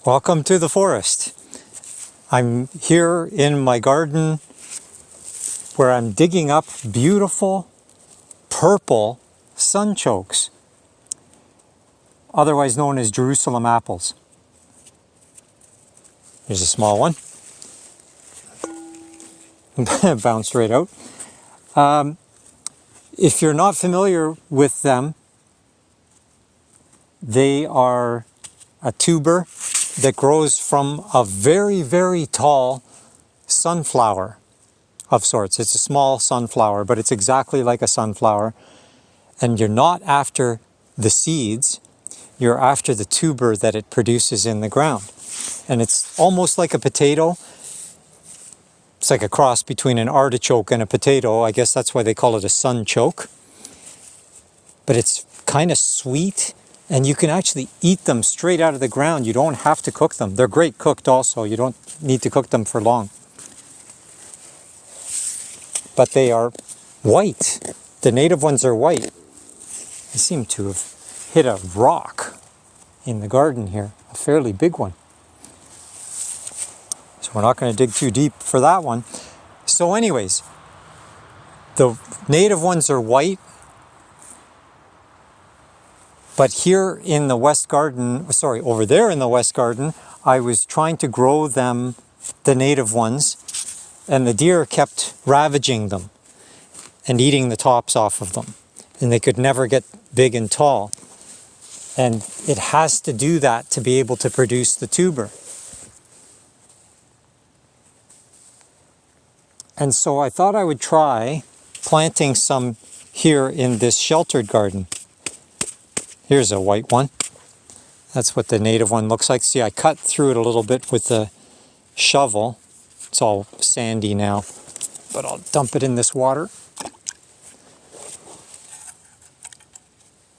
Welcome to the forest. I'm here in my garden where I'm digging up beautiful purple sunchokes, otherwise known as Jerusalem apples. Here's a small one. Bounced right out. If you're not familiar with them, they are a tuber that grows from a very, very tall sunflower of sorts. It's a small sunflower, but it's exactly like a sunflower. And you're not after the seeds, you're after the tuber that it produces in the ground. And it's almost like a potato. It's like a cross between an artichoke and a potato. I guess that's why they call it a sunchoke. But it's kind of sweet. And you can actually eat them straight out of the ground. You don't have to cook them. They're great cooked also. You don't need to cook them for long. But they are white. The native ones are white. They seem to have hit a rock in the garden here, a fairly big one. So we're not going to dig too deep for that one. So anyways, the native ones are white. But here in the West Garden, over there in the West Garden, I was trying to grow them, the native ones, and the deer kept ravaging them and eating the tops off of them. And they could never get big and tall. And it has to do that to be able to produce the tuber. And so I thought I would try planting some here in this sheltered garden. Here's a white one. That's what the native one looks like. See, I cut through it a little bit with the shovel. It's all sandy now, but I'll dump it in this water.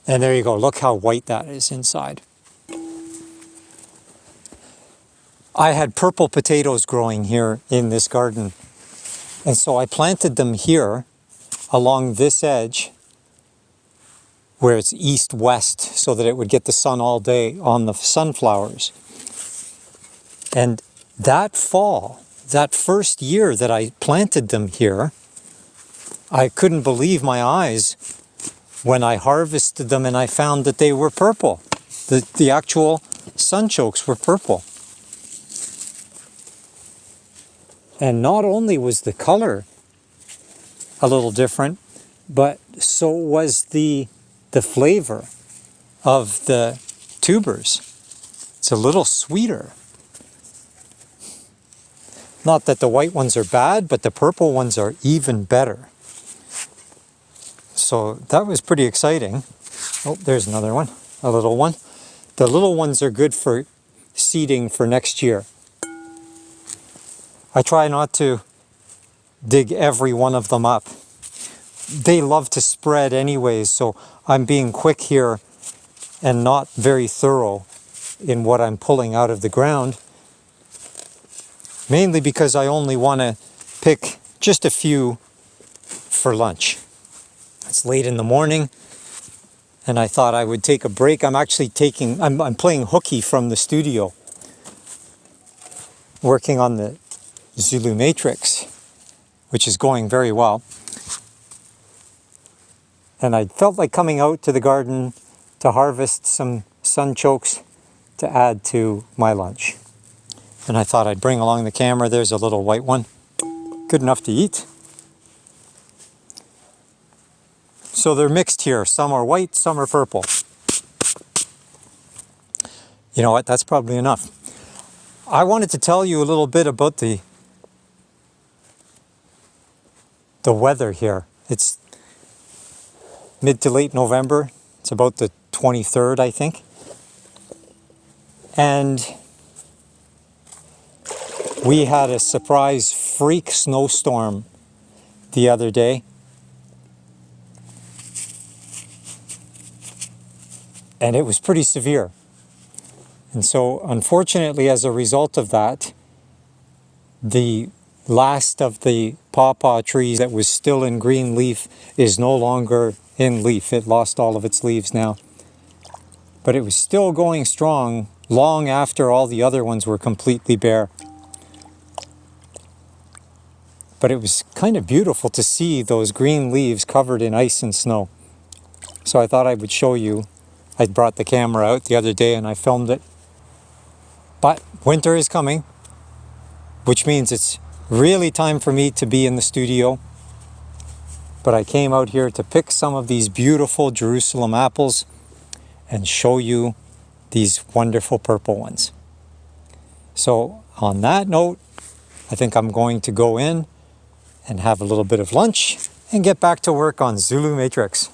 And there you go. Look how white that is inside. I had purple potatoes growing here in this garden. And so I planted them here along this edge, where it's east-west, so that it would get the sun all day on the sunflowers. And that fall, that first year that I planted them here, I couldn't believe my eyes when I harvested them and I found that they were purple. The actual sunchokes were purple. And not only was the color a little different, but so was the flavor of the tubers. It's a little sweeter. Not that the white ones are bad, but the purple ones are even better. So that was pretty exciting. Oh, there's another one, a little one. The little ones are good for seeding for next year. I try not to dig every one of them up. They love to spread anyways, so I'm being quick here and not very thorough in what I'm pulling out of the ground. Mainly because I only want to pick just a few for lunch. It's late in the morning and I thought I would take a break. I'm playing hooky from the studio, working on the ZULU MATRIX, which is going very well. And I felt like coming out to the garden to harvest some sunchokes to add to my lunch. And I thought I'd bring along the camera. There's a little white one. Good enough to eat. So they're mixed here. Some are white, some are purple. You know what? That's probably enough. I wanted to tell you a little bit about the weather here. It's mid to late November. It's about the 23rd, I think. And we had a surprise freak snowstorm the other day. And it was pretty severe. And so, unfortunately, as a result of that, the last of the pawpaw trees that was still in green leaf is no longer in leaf. It lost all of its leaves now. But it was still going strong long after all the other ones were completely bare. But it was kind of beautiful to see those green leaves covered in ice and snow. So I thought I would show you. I brought the camera out the other day and I filmed it. But winter is coming, which means it's really time for me to be in the studio. But I came out here to pick some of these beautiful Jerusalem apples and show you these wonderful purple ones. So on that note, I think I'm going to go in and have a little bit of lunch and get back to work on ZULU Matrix.